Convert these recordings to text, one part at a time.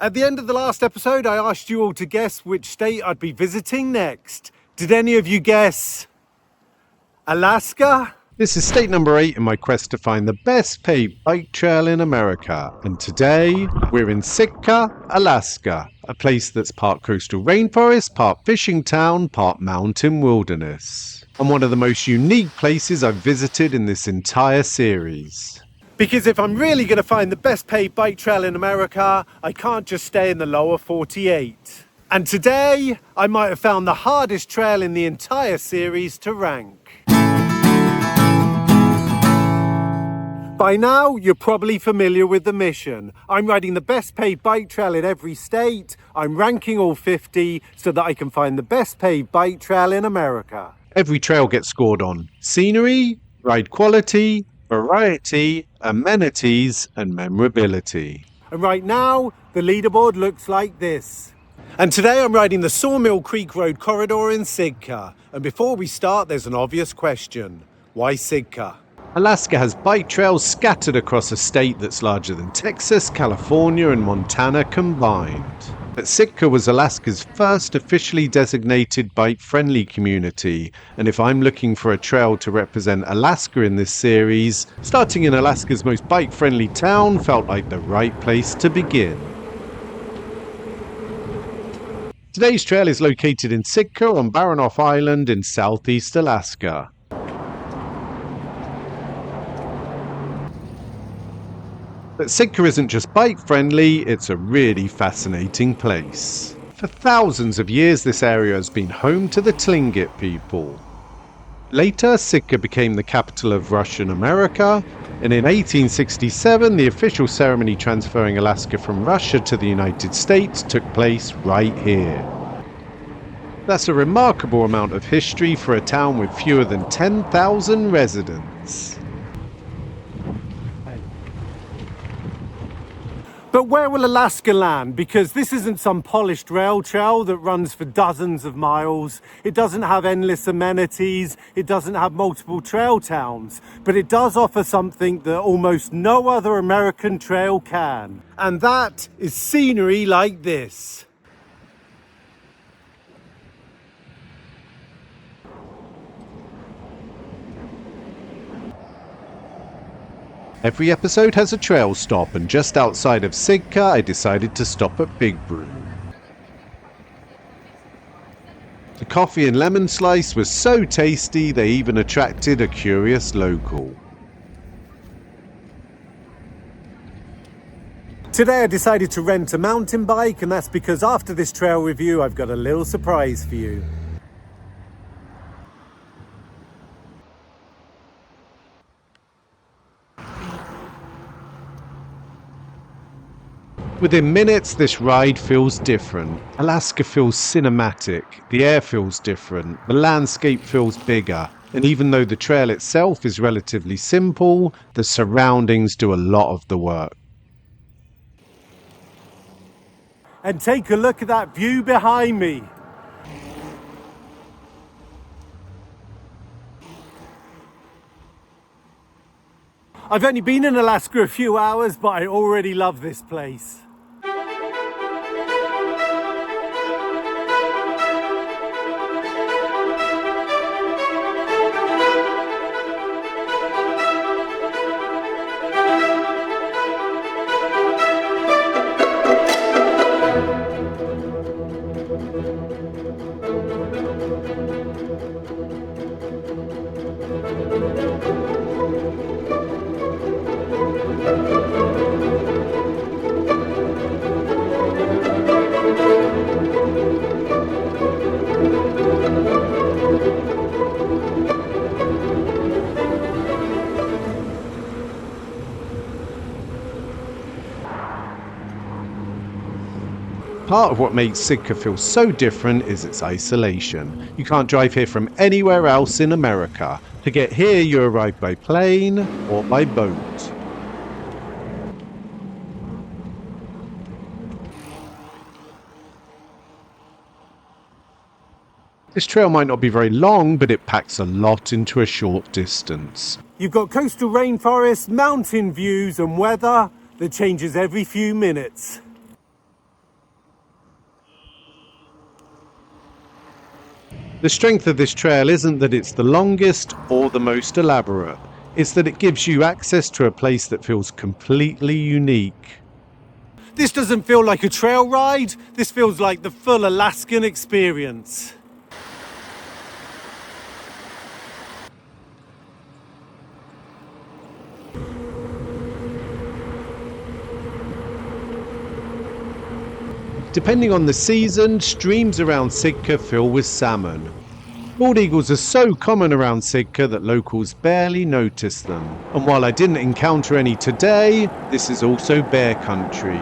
At the end of the last episode, I asked you all to guess which state I'd be visiting next. Did any of you guess Alaska? This is state number 8 in my quest to find the best paved bike trail in America. And today, we're in Sitka, Alaska, a place that's part coastal rainforest, part fishing town, part mountain wilderness. And one of the most unique places I've visited in this entire series. Because if I'm really going to find the best paved bike trail in America, I can't just stay in the lower 48. And today, I might have found the hardest trail in the entire series to rank. By now, you're probably familiar with the mission. I'm riding the best paved bike trail in every state. I'm ranking all 50 so that I can find the best paved bike trail in America. Every trail gets scored on scenery, ride quality, variety, amenities, and memorability. And right now, the leaderboard looks like this. And today I'm riding the Sawmill Creek Road corridor in Sitka. And before we start, there's an obvious question. Why Sitka? Alaska has bike trails scattered across a state that's larger than Texas, California, and Montana combined. But Sitka was Alaska's first officially designated bike-friendly community, and if I'm looking for a trail to represent Alaska in this series, starting in Alaska's most bike-friendly town felt like the right place to begin. Today's trail is located in Sitka on Baranof Island in southeast Alaska. But Sitka isn't just bike-friendly, it's a really fascinating place. For thousands of years this area has been home to the Tlingit people. Later, Sitka became the capital of Russian America, and in 1867 the official ceremony transferring Alaska from Russia to the United States took place right here. That's a remarkable amount of history for a town with fewer than 10,000 residents. But where will Alaska land? Because this isn't some polished rail trail that runs for dozens of miles. It doesn't have endless amenities. It doesn't have multiple trail towns. But it does offer something that almost no other American trail can. And that is scenery like this. Every episode has a trail stop, and just outside of Sitka, I decided to stop at Big Brew. The coffee and lemon slice was so tasty, they even attracted a curious local. Today I decided to rent a mountain bike, and that's because after this trail review, I've got a little surprise for you. Within minutes, this ride feels different. Alaska feels cinematic, the air feels different, the landscape feels bigger, and even though the trail itself is relatively simple, the surroundings do a lot of the work. And take a look at that view behind me. I've only been in Alaska a few hours, but I already love this place. Part of what makes Sitka feel so different is its isolation. You can't drive here from anywhere else in America. To get here, you arrive by plane or by boat. This trail might not be very long, but it packs a lot into a short distance. You've got coastal rainforest, mountain views and weather that changes every few minutes. The strength of this trail isn't that it's the longest or the most elaborate, it's that it gives you access to a place that feels completely unique. This doesn't feel like a trail ride, this feels like the full Alaskan experience. Depending on the season, streams around Sitka fill with salmon. Bald eagles are so common around Sitka that locals barely notice them. And while I didn't encounter any today, this is also bear country.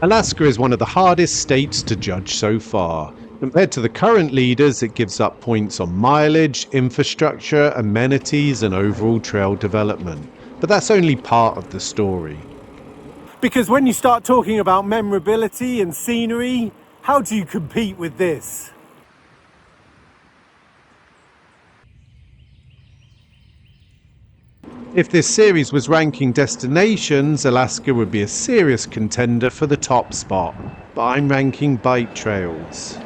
Alaska is one of the hardest states to judge so far. Compared to the current leaders, it gives up points on mileage, infrastructure, amenities, and overall trail development. But that's only part of the story. Because when you start talking about memorability and scenery, how do you compete with this? If this series was ranking destinations, Alaska would be a serious contender for the top spot. But I'm ranking bike trails.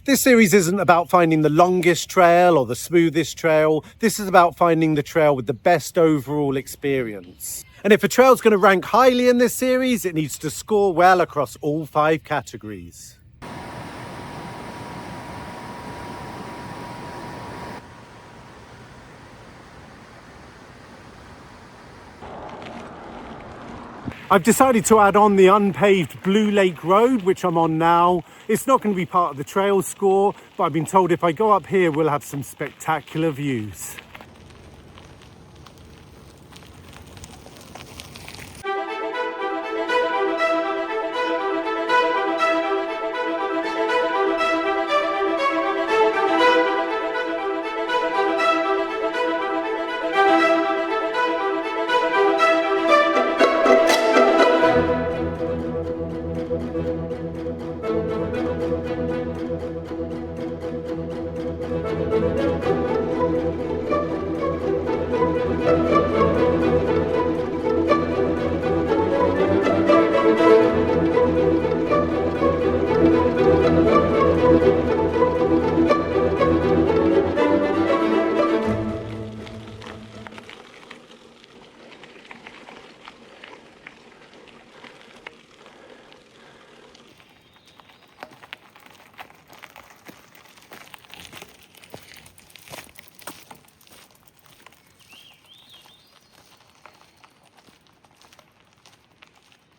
This series isn't about finding the longest trail or the smoothest trail. This is about finding the trail with the best overall experience. And if a trail's going to rank highly in this series, it needs to score well across all 5 categories. I've decided to add on the unpaved Blue Lake Road, which I'm on now. It's not going to be part of the trail score, but I've been told if I go up here, we'll have some spectacular views.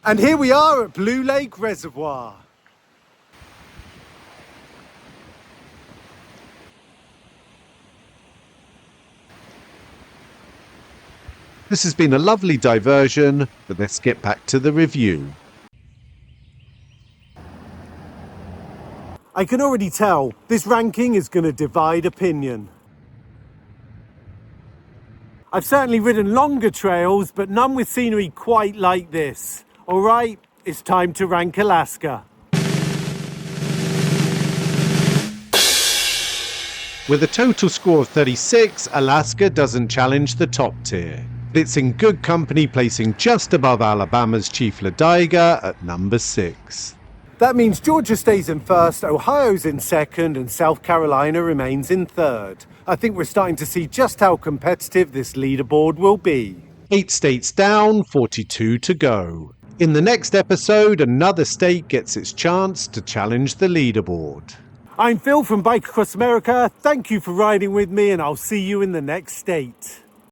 And here we are at Blue Lake Reservoir. This has been a lovely diversion, but let's get back to the review. I can already tell this ranking is going to divide opinion. I've certainly ridden longer trails, but none with scenery quite like this. All right, it's time to rank Alaska. With a total score of 36, Alaska doesn't challenge the top tier. It's in good company, placing just above Alabama's Chief Ladiga at number 6. That means Georgia stays in first, Ohio's in second, and South Carolina remains in third. I think we're starting to see just how competitive this leaderboard will be. 8 states down, 42 to go. In the next episode, another state gets its chance to challenge the leaderboard. I'm Phil from Bike Across America. Thank you for riding with me, and I'll see you in the next state.